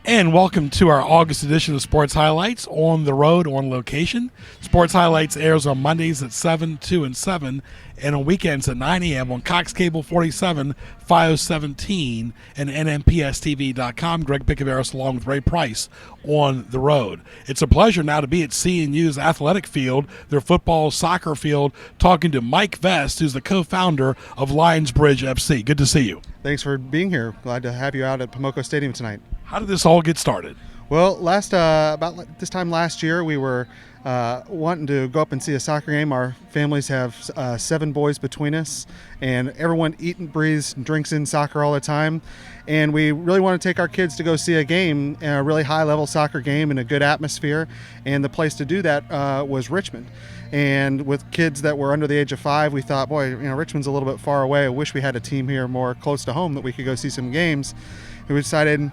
And welcome to our August edition of Sports Highlights on the road, on location. Sports Highlights airs on Mondays at 7, 2, and 7, and on weekends at 9 a.m. on Cox Cable 47, 517, and NNPS-TV.com. Greg Picaveras along with Ray Price on the road. It's a pleasure now to be at CNU's athletic field, their football soccer field, talking to Mike Vest, who's the co-founder of Lionsbridge FC. Good to see you. Thanks for being here. Glad to have you out at Pomoco Stadium tonight. How did this all get started? Well, about this time last year, we were wanting to go up and see a soccer game. Our families have 7 boys between us, and everyone eats and breathes and drinks in soccer all the time. And we really want to take our kids to go see a game, a really high-level soccer game in a good atmosphere. And the place to do that was Richmond. And with kids that were under the age of 5, we thought, boy, Richmond's a little bit far away. I wish we had a team here more close to home that we could go see some games. And we decided,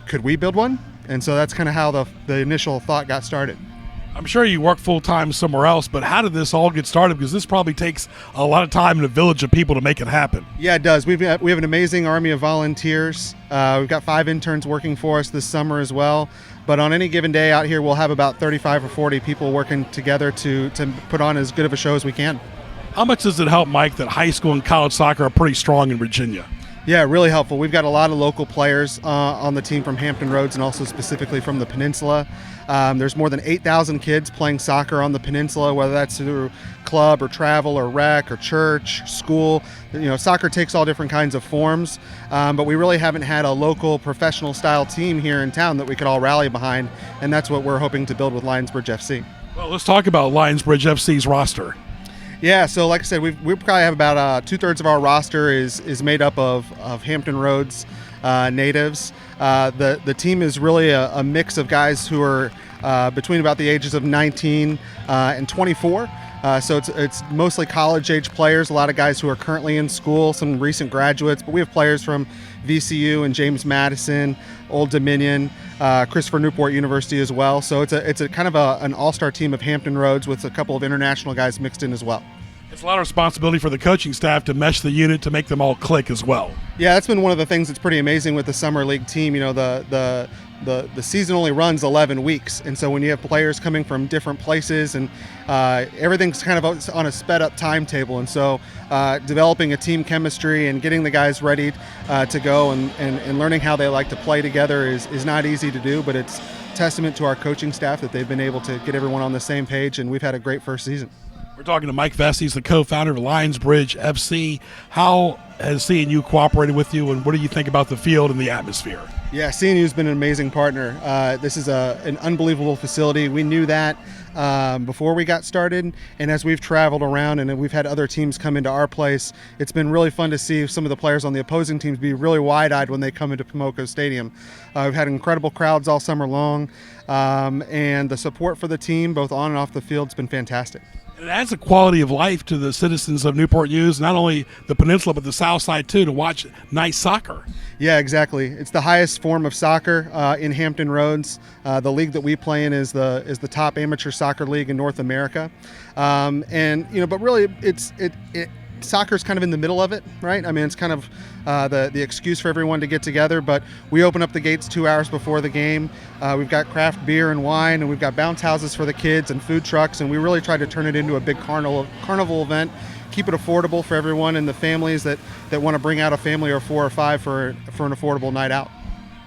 could we build one? And so that's kind of how the initial thought got started. I'm sure you work full-time somewhere else, but how did this all get started? Because this probably takes a lot of time and a village of people to make it happen. Yeah, it does. We have an amazing army of volunteers. We've got 5 interns working for us this summer as well. But on any given day out here, we'll have about 35 or 40 people working together to put on as good of a show as we can. How much does it help, Mike, that high school and college soccer are pretty strong in Virginia? Yeah, really helpful. We've got a lot of local players on the team from Hampton Roads and also specifically from the peninsula. There's more than 8,000 kids playing soccer on the peninsula, whether that's through club or travel or rec or church, school. Soccer takes all different kinds of forms, but we really haven't had a local professional style team here in town that we could all rally behind, and that's what we're hoping to build with Lionsbridge FC. Well, let's talk about Lionsbridge FC's roster. Yeah, so like I said, we probably have about 2/3 of our roster is made up of Hampton Roads natives. The team is really a mix of guys who are between about the ages of 19 and 24. So it's mostly college-age players, a lot of guys who are currently in school, some recent graduates, but we have players from VCU and James Madison, Old Dominion, Christopher Newport University as well. So it's a kind of an all-star team of Hampton Roads with a couple of international guys mixed in as well. It's a lot of responsibility for the coaching staff to mesh the unit to make them all click as well. Yeah, that's been one of the things that's pretty amazing with the summer league team. The season only runs 11 weeks, and so when you have players coming from different places and everything's kind of on a sped up timetable, and so developing a team chemistry and getting the guys ready to go and learning how they like to play together is not easy to do, but it's testament to our coaching staff that they've been able to get everyone on the same page, and we've had a great first season. We're talking to Mike Vest. He's the co-founder of Lionsbridge FC. How has CNU cooperated with you, and what do you think about the field and the atmosphere? Yeah, CNU's been an amazing partner. This is an unbelievable facility. We knew that before we got started, and as we've traveled around and we've had other teams come into our place, it's been really fun to see some of the players on the opposing teams be really wide-eyed when they come into Pomoco Stadium. We've had incredible crowds all summer long, and the support for the team, both on and off the field, has been fantastic. It adds a quality of life to the citizens of Newport News, not only the peninsula but the south side too, to watch nice soccer. Yeah, exactly. It's the highest form of soccer in Hampton Roads. The league that we play in is the top amateur soccer league in North America, but really soccer's kind of in the middle of it, right? I mean, it's kind of the excuse for everyone to get together, but we open up the gates 2 hours before the game. We've got craft beer and wine, and we've got bounce houses for the kids and food trucks, and we really try to turn it into a big carnival event, keep it affordable for everyone and the families that want to bring out a family or 4 or 5 for an affordable night out.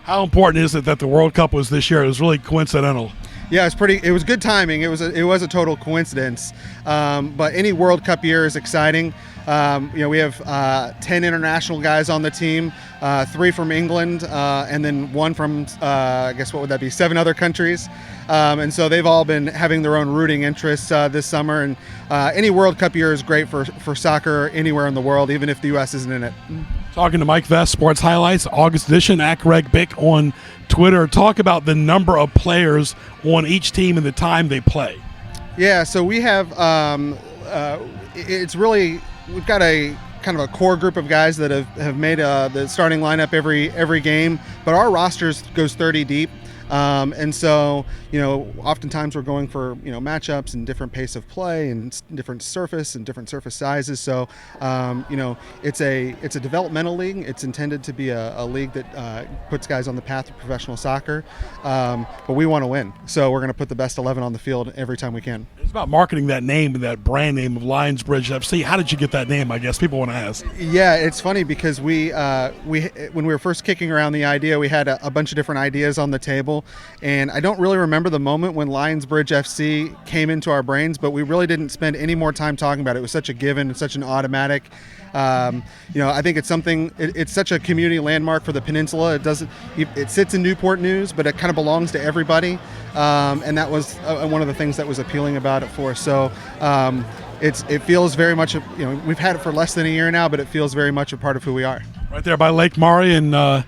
How important is it that the World Cup was this year? It was really coincidental. Yeah, it was good timing. It was a total coincidence. But any World Cup year is exciting. We have 10 international guys on the team, 3 from England, and then 1 from, I guess, what would that be, 7 other countries. And so they've all been having their own rooting interests this summer. And any World Cup year is great for soccer anywhere in the world, even if the U.S. isn't in it. Talking to Mike Vest, Sports Highlights, August edition, at Greg Bick on Twitter. Talk about the number of players on each team and the time they play. Yeah, so we have it's really, we've got a kind of a core group of guys that have made the starting lineup every game, but our rosters goes 30 deep. And so, oftentimes we're going for, matchups and different pace of play and different surface sizes. So, it's a developmental league. It's intended to be a league that puts guys on the path of professional soccer. But we want to win. So we're going to put the best 11 on the field every time we can. It's about marketing that name and that brand name of Lionsbridge FC. How did you get that name? I guess people want to ask. Yeah, it's funny because we when we were first kicking around the idea, we had a bunch of different ideas on the table. And I don't really remember the moment when Lionsbridge FC came into our brains, but we really didn't spend any more time talking about it. It was such a given, such an automatic. I think it's something. It's such a community landmark for the peninsula. It sits in Newport News, but it kind of belongs to everybody. And that was one of the things that was appealing about it for us. So it feels very much. We've had it for less than a year now, but it feels very much a part of who we are. Right there by Lake Maury and a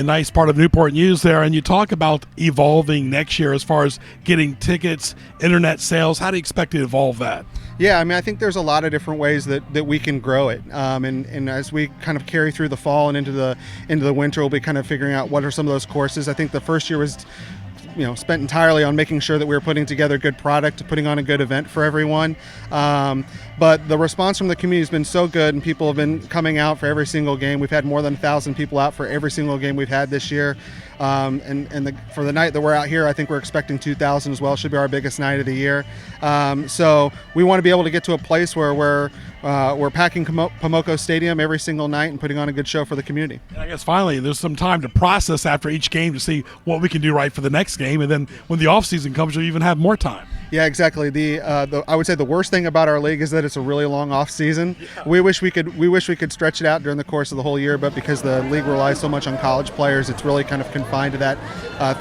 nice part of Newport News there. And you talk about evolving next year as far as getting tickets, internet sales. How do you expect to evolve that? Yeah, I think there's a lot of different ways that we can grow it. And as we kind of carry through the fall and into the winter, we'll be kind of figuring out what are some of those courses. I think the first year was spent entirely on making sure that we were putting together good product, putting on a good event for everyone. But the response from the community has been so good, and people have been coming out for every single game. We've had more than 1,000 people out for every single game we've had this year. For the night that we're out here, I think we're expecting 2,000 as well. Should be our biggest night of the year. So we want to be able to get to a place where we're packing Pomoco Stadium every single night and putting on a good show for the community. And I guess finally, there's some time to process after each game to see what we can do right for the next game, and then when the off season comes, you'll even have more time. Yeah, exactly. I would say the worst thing about our league is that it's a really long off season. Yeah. We wish we could stretch it out during the course of the whole year, but because the league relies so much on college players, it's really kind of confined to that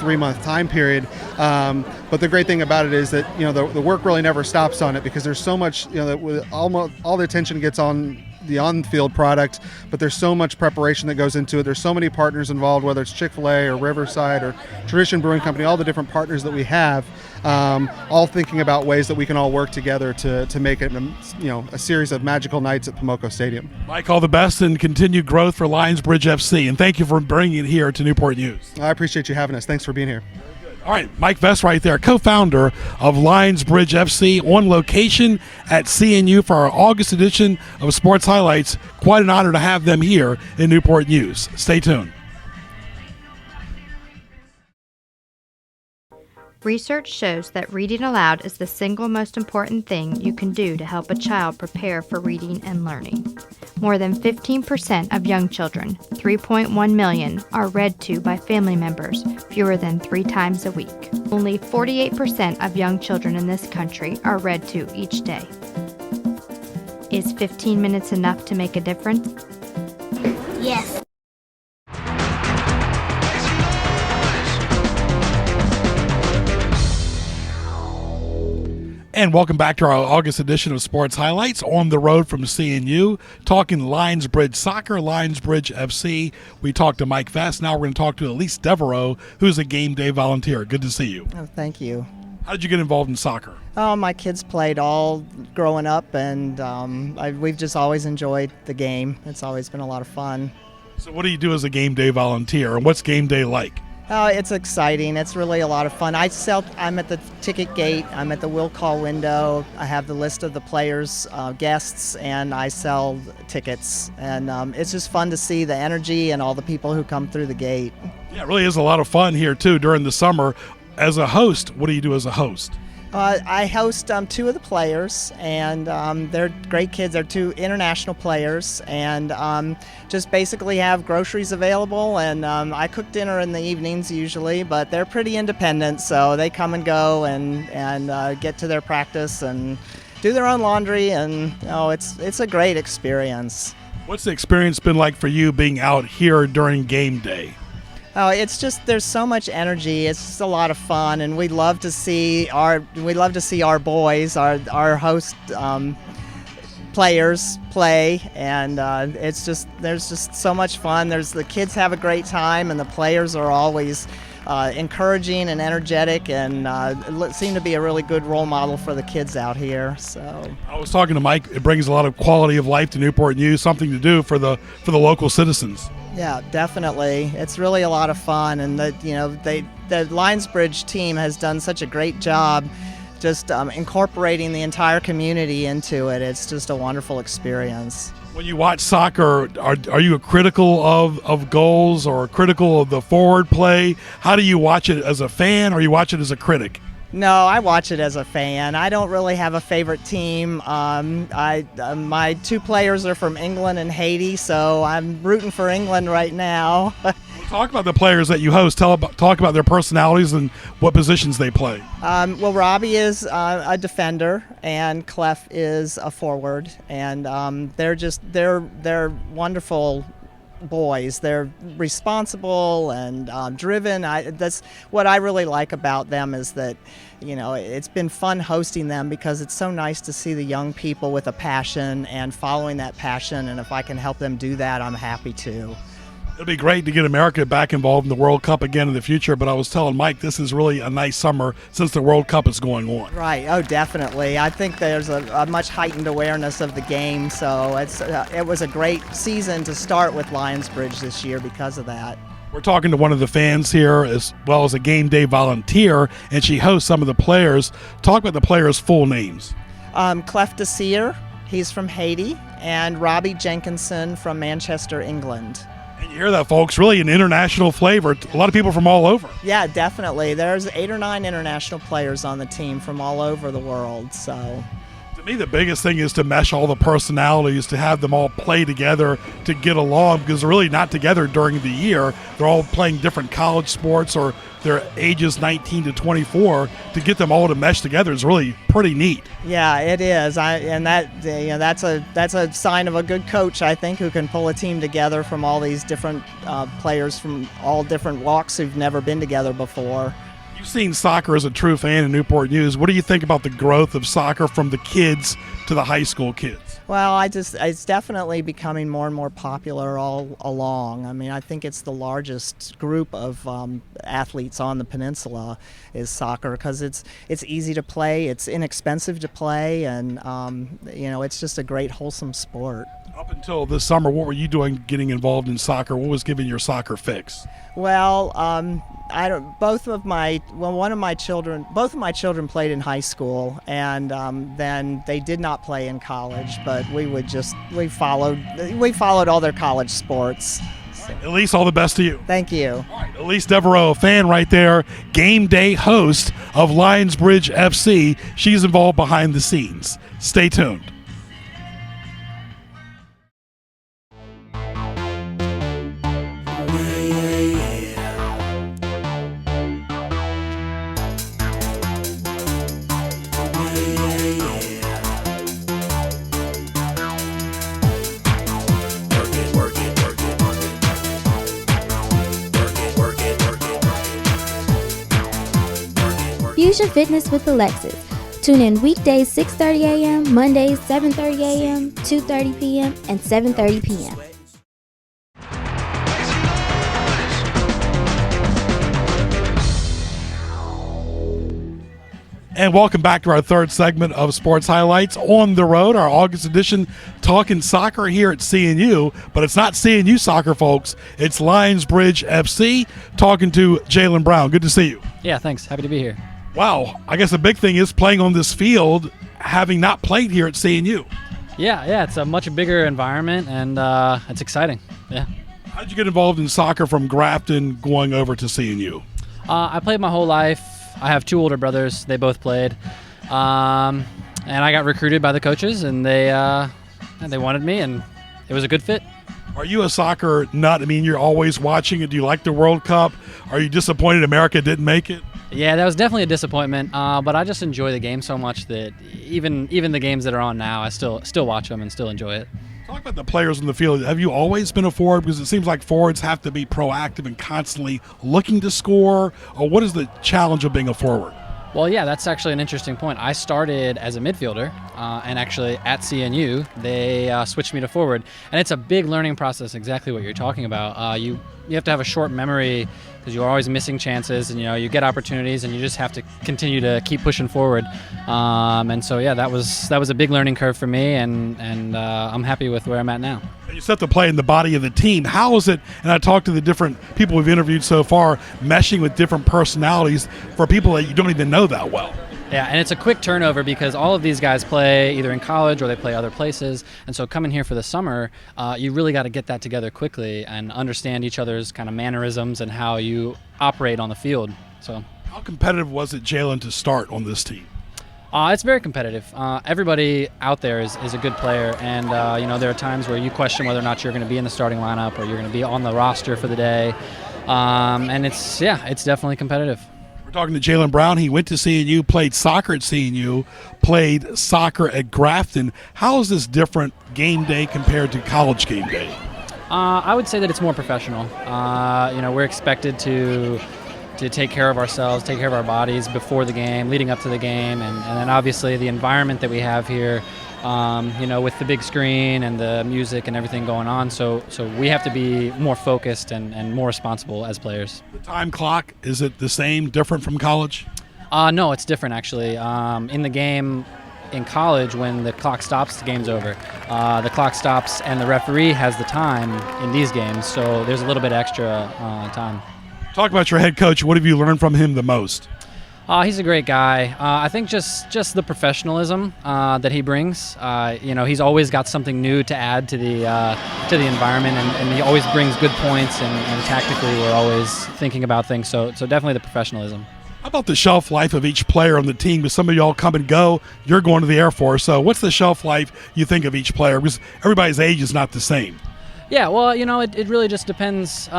3-month time period. But the great thing about it is that the work really never stops on it, because there's so much that almost all the attention gets on the on-field product, but there's so much preparation that goes into it. There's so many partners involved, whether it's Chick-fil-A or Riverside or Tradition Brewing Company, all the different partners that we have, all thinking about ways that we can all work together to make it a series of magical nights at Pomoco Stadium. Mike, all the best and continued growth for Lionsbridge FC, and thank you for bringing it here to Newport News. I appreciate you having us. Thanks for being here. All right, Mike Vest right there, co-founder of Lionsbridge FC, on location at CNU for our August edition of Sports Highlights. Quite an honor to have them here in Newport News. Stay tuned. Research shows that reading aloud is the single most important thing you can do to help a child prepare for reading and learning. More than 15% of young children, 3.1 million, are read to by family members fewer than 3 times a week. Only 48% of young children in this country are read to each day. Is 15 minutes enough to make a difference? Yes. And welcome back to our August edition of Sports Highlights, on the road from CNU, talking Lionsbridge Soccer, Lionsbridge FC. We talked to Mike Vest. Now we're going to talk to Elyse Devereux, who's a game day volunteer. Good to see you. Oh, thank you. How did you get involved in soccer? Oh, my kids played all growing up, and we've just always enjoyed the game. It's always been a lot of fun. So what do you do as a game day volunteer, and what's game day like? It's exciting. It's really a lot of fun. I'm at the ticket gate. I'm at the will call window. I have the list of the players, guests, and I sell tickets. And it's just fun to see the energy and all the people who come through the gate. Yeah, it really is a lot of fun here, too, during the summer. As a host, what do you do as a host? I host 2 of the players, and they're great kids. They're 2 international players, and just basically have groceries available. And I cook dinner in the evenings usually, but they're pretty independent, so they come and go and get to their practice and do their own laundry. And it's a great experience. What's the experience been like for you being out here during game day? Oh, it's just, there's so much energy. It's just a lot of fun, and we love to see our boys, our host players play, and there's just so much fun. The kids have a great time, and the players are always encouraging and energetic, and seem to be a really good role model for the kids out here. So I was talking to Mike. It brings a lot of quality of life to Newport News, something to do for the local citizens. yeah, definitely, it's really a lot of fun, and the Lionsbridge team has done such a great job just incorporating the entire community into it. It's just a wonderful experience. When you watch soccer, are you critical of goals or critical of the forward play? How do you watch it as a fan, or you watch it as a critic? No, I watch it as a fan. I don't really have a favorite team. My two players are from England and Haiti, so I'm rooting for England right now. Talk about the players that you host. Talk about their personalities and what positions they play. Well, Robbie is a defender, and Clef is a forward, and they're wonderful boys. They're responsible and driven. That's what I really like about them, is that it's been fun hosting them, because it's so nice to see the young people with a passion and following that passion, and if I can help them do that, I'm happy to. It'll be great to get America back involved in the World Cup again in the future, but I was telling Mike this is really a nice summer since the World Cup is going on. Right. Oh, definitely. I think there's a much heightened awareness of the game, so it was a great season to start with Lionsbridge this year because of that. We're talking to one of the fans here, as well as a game day volunteer, and she hosts some of the players. Talk about the players' full names. Clef Desir, he's from Haiti, and Robbie Jenkinson from Manchester, England. And you hear that, folks, really an international flavor. A lot of people from all over. Yeah, definitely. There's 8 or 9 international players on the team from all over the world. So, to me, the biggest thing is to mesh all the personalities, to have them all play together, to get along, because they're really not together during the year. They're all playing different college sports, or their ages 19 to 24. To get them all to mesh together is really pretty neat. Yeah, it is. That's a sign of a good coach, I think, who can pull a team together from all these different players from all different walks who've never been together before. You've seen soccer as a true fan in Newport News. What do you think about the growth of soccer from the kids to the high school kids? Well, it's definitely becoming more and more popular all along. I mean, I think it's the largest group of athletes on the peninsula is soccer, because it's easy to play, it's inexpensive to play, and it's just a great, wholesome sport. Up until this summer, what were you doing getting involved in soccer? What was giving your soccer fix? Well, both of my children played in high school, and then they did not play in college, but we followed all their college sports. Elyse, all the best to you. Thank you. All right, Elyse Devereux, a fan right there, game day host of Lionsbridge FC. She's involved behind the scenes. Stay tuned. Fusion Fitness with Alexis. Tune in weekdays 6:30 a.m., Mondays 7:30 a.m., 2:30 p.m., and 7:30 p.m. And welcome back to our third segment of Sports Highlights on the Road, our August edition, talking soccer here at CNU. But it's not CNU soccer, folks. It's Lionsbridge FC, talking to Jalon Brown. Good to see you. Yeah, thanks. Happy to be here. Wow. I guess the big thing is playing on this field, having not played here at CNU. Yeah, it's a much bigger environment, and it's exciting. Yeah. How did you get involved in soccer from Grafton going over to CNU? I played my whole life. I have 2 older brothers. They both played. And I got recruited by the coaches, and they wanted me, and it was a good fit. Are you a soccer nut? I mean, you're always watching it. Do you like the World Cup? Are you disappointed America didn't make it? Yeah, that was definitely a disappointment, but I just enjoy the game so much that even the games that are on now, I still watch them and still enjoy it. Talk about the players in the field. Have you always been a forward? Because it seems like forwards have to be proactive and constantly looking to score. Or what is the challenge of being a forward? Well, yeah, that's actually an interesting point. I started as a midfielder, and actually at CNU, they switched me to forward. And it's a big learning process, exactly what you're talking about. You have to have a short memory because you're always missing chances, and you get opportunities, and you just have to continue to keep pushing forward. And so, yeah, that was a big learning curve for me, and I'm happy with where I'm at now. You set the play in the body of the team. How is it, and I talked to the different people we've interviewed so far, meshing with different personalities for people that you don't even know that well? Yeah, and it's a quick turnover because all of these guys play either in college or they play other places. And so coming here for the summer, you really got to get that together quickly and understand each other's kind of mannerisms and how you operate on the field. So, how competitive was it, Jalon, to start on this team? It's very competitive. Everybody out there is a good player, and there are times where you question whether or not you're going to be in the starting lineup or you're going to be on the roster for the day. And it's definitely competitive. We're talking to Jalon Brown. He went to CNU, played soccer at CNU, played soccer at Grafton. How is this different game day compared to college game day? I would say that it's more professional. We're expected to take care of ourselves, take care of our bodies before the game, leading up to the game, and then obviously the environment that we have here, with the big screen and the music and everything going on. So we have to be more focused and more responsible as players. The time clock, is it the same, different from college? No, it's different actually. In the game, in college, when the clock stops, the game's over. The clock stops and the referee has the time in these games, so there's a little bit extra time. Talk about your head coach. What have you learned from him the most? He's a great guy. I think just the professionalism that he brings. He's always got something new to add to the environment, and he always brings good points. And tactically, we're always thinking about things. So definitely the professionalism. How about the shelf life of each player on the team? Because some of y'all come and go. You're going to the Air Force. So what's the shelf life you think of each player? Because everybody's age is not the same. Yeah, well, it really just depends.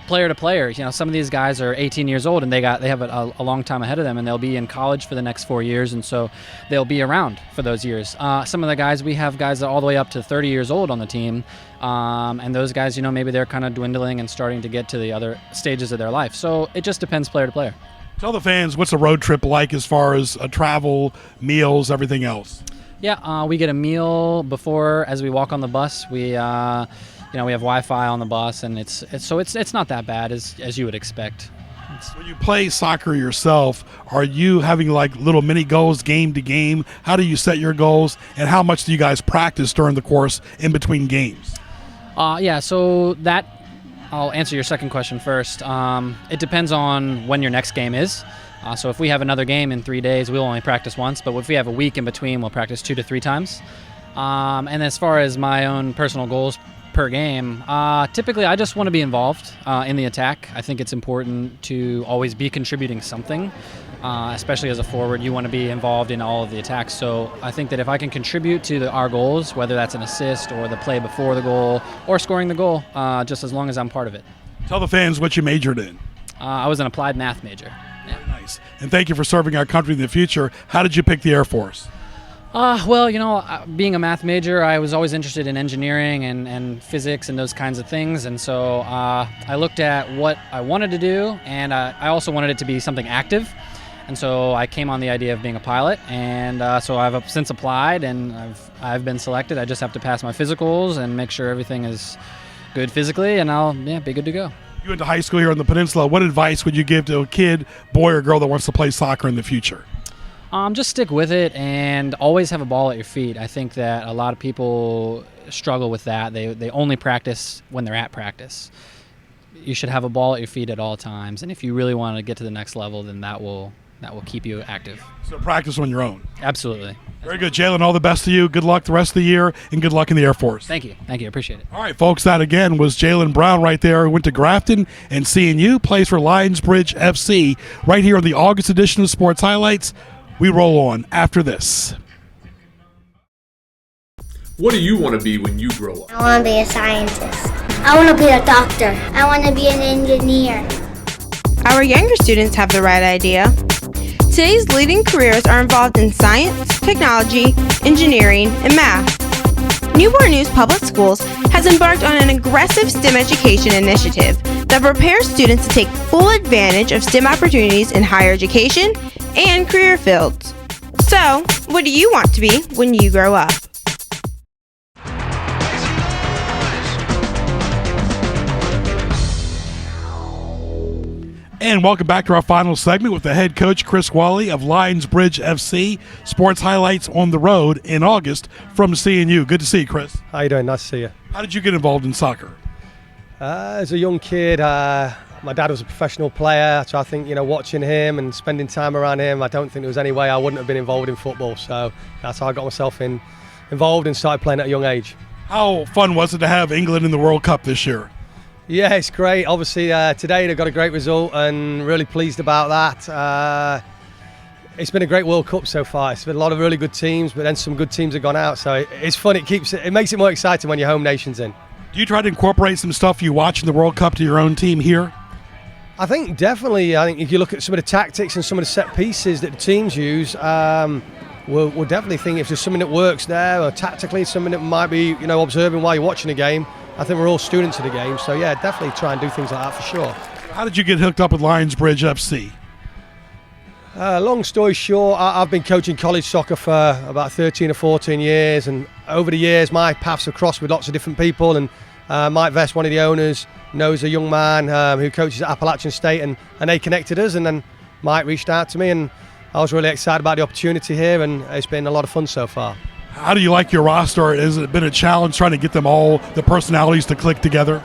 Player to player. Some of these guys are 18 years old and they have a long time ahead of them, and they'll be in college for the next 4 years, and so they'll be around for those years. Some of the guys, we have guys that are all the way up to 30 years old on the team, and those guys, maybe they're kind of dwindling and starting to get to the other stages of their life. So it just depends player to player. Tell the fans, what's a road trip like as far as travel, meals, everything else? Yeah, we get a meal before as we walk on the bus. We we have Wi-Fi on the bus, and it's not that bad as you would expect. When you play soccer yourself, are you having like little mini goals game to game? How do you set your goals, and how much do you guys practice during the course in between games? So that I'll answer your second question first. It depends on when your next game is. So if we have another game in 3 days, we'll only practice once, but if we have a week in between, we'll practice 2 to 3 times. And as far as my own personal goals per game, typically I just want to be involved in the attack. I think it's important to always be contributing something, especially as a forward. You want to be involved in all of the attacks. So I think that if I can contribute to our goals, whether that's an assist or the play before the goal or scoring the goal, just as long as I'm part of it. Tell the fans what you majored in. I was an applied math major. Yeah. Nice. And thank you for serving our country in the future. How did you pick the Air Force? Being a math major, I was always interested in engineering and physics and those kinds of things. And so I looked at what I wanted to do, and I also wanted it to be something active. And so I came on the idea of being a pilot. And so I've since applied, and I've been selected. I just have to pass my physicals and make sure everything is good physically, and I'll be good to go. You went to high school here on the peninsula. What advice would you give to a kid, boy or girl, that wants to play soccer in the future? Just stick with it and always have a ball at your feet. I think that a lot of people struggle with that. They only practice when they're at practice. You should have a ball at your feet at all times, and if you really want to get to the next level, then that will keep you active. So practice on your own. Absolutely. Very good, Jalon. All the best to you. Good luck the rest of the year, and good luck in the Air Force. Thank you. I appreciate it. All right, folks, that again was Jalon Brown right there, who went to Grafton and CNU, plays for Lionsbridge FC, right here on the August edition of Sports Highlights. We roll on after this. What do you want to be when you grow up? I want to be a scientist. I want to be a doctor. I want to be an engineer. Our younger students have the right idea. Today's leading careers are involved in science, technology, engineering, and math. Newport News Public Schools has embarked on an aggressive STEM education initiative that prepares students to take full advantage of STEM opportunities in higher education and career fields. So, what do you want to be when you grow up? And welcome back to our final segment with the head coach Chris Whalley of Lionsbridge FC. Sports highlights on the road in August from CNU. Good to see you, Chris. How you doing? Nice to see you. How did you get involved in soccer? As a young kid, my dad was a professional player, so I think, watching him and spending time around him, I don't think there was any way I wouldn't have been involved in football. So that's how I got myself involved and started playing at a young age. How fun was it to have England in the World Cup this year? Yeah, it's great. Obviously, today they got a great result and really pleased about that. It's been a great World Cup so far. It's been a lot of really good teams, but then some good teams have gone out. So it's fun. It makes it more exciting when your home nation's in. Do you try to incorporate some stuff you watch in the World Cup to your own team here? I think definitely. I think if you look at some of the tactics and some of the set pieces that the teams use, we'll definitely think if there's something that works there, or tactically something that might be observing while you're watching a game. I think we're all students of the game, so yeah, definitely try and do things like that for sure. How did you get hooked up with Lionsbridge FC? Long story short, I've been coaching college soccer for about 13 or 14 years, and over the years my paths have crossed with lots of different people, and Mike Vest, one of the owners, knows a young man who coaches at Appalachian State, and they connected us, and then Mike reached out to me, and I was really excited about the opportunity here, and it's been a lot of fun so far. How do you like your roster? Has it been a challenge trying to get them all, the personalities to click together?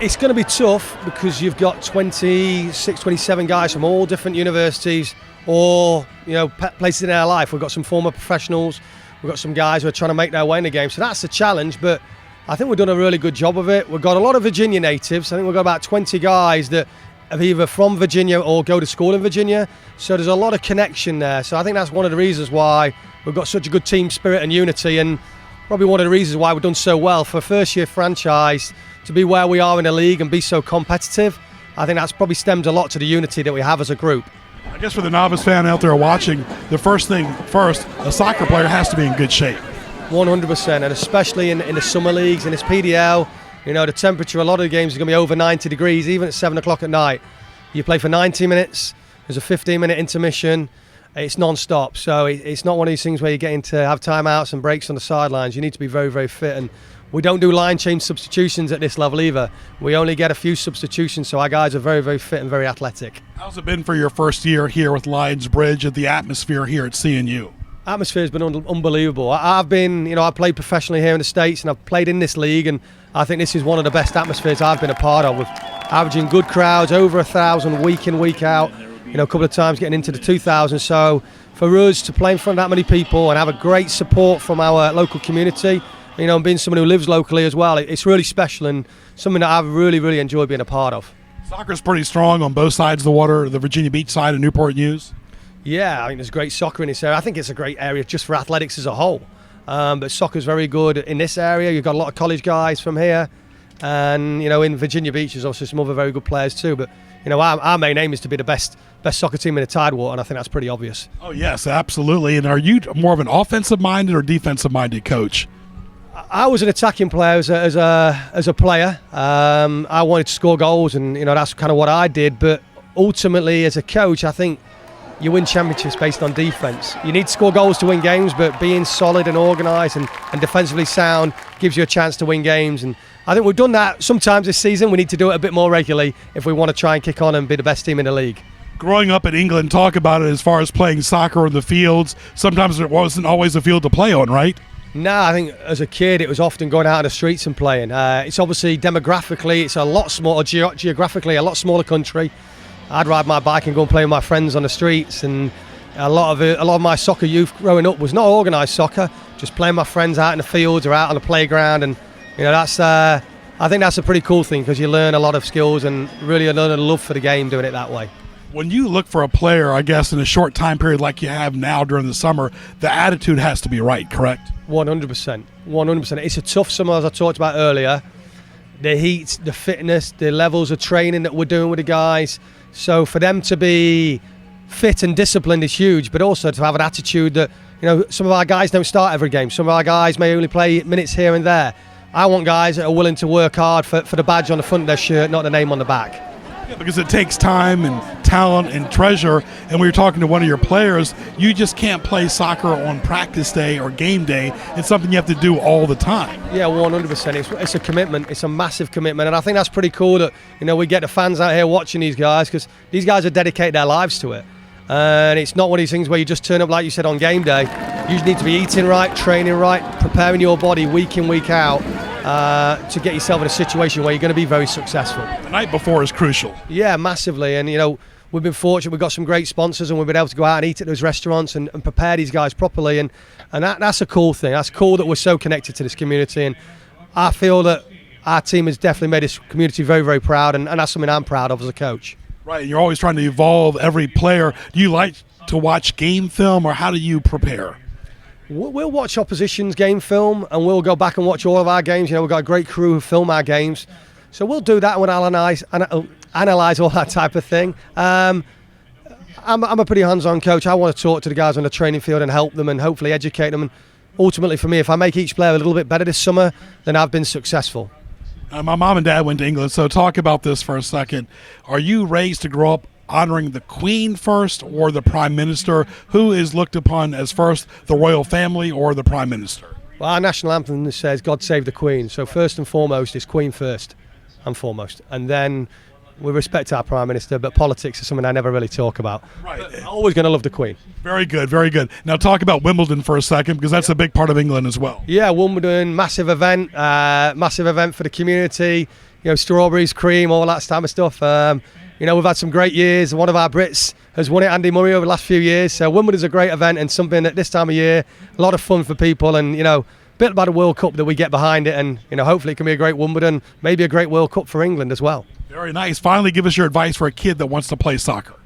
It's going to be tough because you've got 26, 27 guys from all different universities or places in their life. We've got some former professionals. We've got some guys who are trying to make their way in the game. So that's the challenge, but I think we've done a really good job of it. We've got a lot of Virginia natives. I think we've got about 20 guys that are either from Virginia or go to school in Virginia. So there's a lot of connection there. So I think that's one of the reasons why we've got such a good team spirit and unity, and probably one of the reasons why we've done so well for a first-year franchise to be where we are in the league and be so competitive. I think that's probably stemmed a lot to the unity that we have as a group. I guess for the novice fan out there watching, the first thing first, a soccer player has to be in good shape. 100%, and especially in the summer leagues, in this PDL, the temperature, a lot of the games is going to be over 90 degrees, even at 7 o'clock at night. You play for 90 minutes, there's a 15-minute intermission. It's non-stop, so it's not one of these things where you're getting to have timeouts and breaks on the sidelines. You need to be very, very fit, and we don't do line change substitutions at this level either. We only get a few substitutions, so our guys are very, very fit and very athletic. How's it been for your first year here with Lionsbridge and the atmosphere here at CNU? Atmosphere has been unbelievable. I've played professionally here in the States, and I've played in this league, and I think this is one of the best atmospheres I've been a part of, with averaging good crowds, over 1,000 week in, week out. A couple of times getting into the 2,000. So for us to play in front of that many people and have a great support from our local community, and being someone who lives locally as well, it's really special and something that I've really, really enjoyed being a part of. Soccer's pretty strong on both sides of the water, the Virginia Beach side and Newport News. Yeah, I think there's great soccer in this area. I think it's a great area just for athletics as a whole. But soccer's very good in this area. You've got a lot of college guys from here. And, in Virginia Beach there's also some other very good players too. But, our main aim is to be the best soccer team in the Tidewater, and I think that's pretty obvious. Oh, yes, absolutely. And are you more of an offensive-minded or defensive-minded coach? I was an attacking player as a player. I wanted to score goals, and that's kind of what I did. But ultimately, as a coach, I think you win championships based on defense. You need to score goals to win games, but being solid and organised and defensively sound gives you a chance to win games. And I think we've done that sometimes this season. We need to do it a bit more regularly if we want to try and kick on and be the best team in the league. Growing up in England, talk about it as far as playing soccer in the fields. Sometimes it wasn't always a field to play on, right? No, I think as a kid it was often going out on the streets and playing. It's obviously demographically, it's a lot smaller, geographically a lot smaller country. I'd ride my bike and go and play with my friends on the streets, and a lot of my soccer youth growing up was not organised soccer, just playing with my friends out in the fields or out on the playground, and that's I think that's a pretty cool thing because you learn a lot of skills and really learn a love for the game doing it that way. When you look for a player, I guess, in a short time period like you have now during the summer, the attitude has to be right, correct? 100%. 100%. It's a tough summer, as I talked about earlier. The heat, the fitness, the levels of training that we're doing with the guys. So for them to be fit and disciplined is huge, but also to have an attitude that, some of our guys don't start every game. Some of our guys may only play minutes here and there. I want guys that are willing to work hard for the badge on the front of their shirt, not the name on the back. Because it takes time and talent and treasure. And when you're talking to one of your players, you just can't play soccer on practice day or game day. It's something you have to do all the time. Yeah, 100%. It's a commitment. It's a massive commitment. And I think that's pretty cool that, we get the fans out here watching these guys, because these guys are dedicated their lives to it. And it's not one of these things where you just turn up, like you said, on game day. You just need to be eating right, training right, preparing your body week in, week out to get yourself in a situation where you're going to be very successful. The night before is crucial. Yeah, massively. And, we've been fortunate. We've got some great sponsors and we've been able to go out and eat at those restaurants and prepare these guys properly. And that's a cool thing. That's cool that we're so connected to this community. And I feel that our team has definitely made this community very, very proud. And that's something I'm proud of as a coach. Right, and you're always trying to evolve every player. Do you like to watch game film, or how do you prepare? We'll watch opposition's game film, and we'll go back and watch all of our games. We've got a great crew who film our games. So we'll do that and we'll analyse all that type of thing. I'm a pretty hands-on coach. I want to talk to the guys on the training field and help them and hopefully educate them. And ultimately for me, if I make each player a little bit better this summer, then I've been successful. My mom and dad went to England, so talk about this for a second. Are you raised to grow up honoring the Queen first or the Prime Minister? Who is looked upon as first, the royal family or the Prime Minister? Well, our national anthem says, God save the Queen. So first and foremost is Queen first and foremost. And then we respect our Prime Minister, but politics is something I never really talk about. Right. I'm always going to love the Queen. Very good, very good. Now talk about Wimbledon for a second, because that's a big part of England as well. Yeah, Wimbledon, massive event for the community. Strawberries, cream, all that type of stuff. We've had some great years. One of our Brits has won it, Andy Murray, over the last few years. So Wimbledon's a great event and something at this time of year, a lot of fun for people, and a bit about a World Cup that we get behind it, and hopefully it can be a great Wimbledon, maybe a great World Cup for England as well. Very nice. Finally, give us your advice for a kid that wants to play soccer.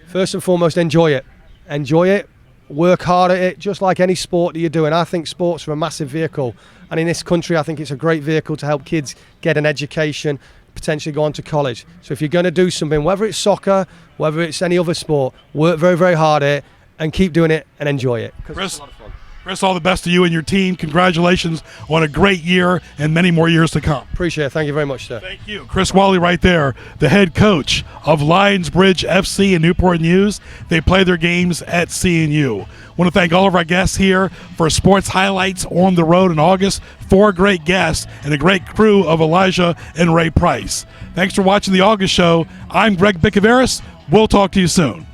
First and foremost, enjoy it. Enjoy it. Work hard at it, just like any sport that you're doing. I think sports are a massive vehicle. And in this country, I think it's a great vehicle to help kids get an education, potentially go on to college. So if you're going to do something, whether it's soccer, whether it's any other sport, work very, very hard at it and keep doing it and enjoy it. Chris, all the best to you and your team. Congratulations on a great year and many more years to come. Appreciate it. Thank you very much, sir. Thank you. Chris Whalley right there, the head coach of Lionsbridge FC in Newport News. They play their games at CNU. I want to thank all of our guests here for Sports Highlights on the road in August. 4 great guests and a great crew of Elijah and Ray Price. Thanks for watching the August show. I'm Greg Bicaveras. We'll talk to you soon.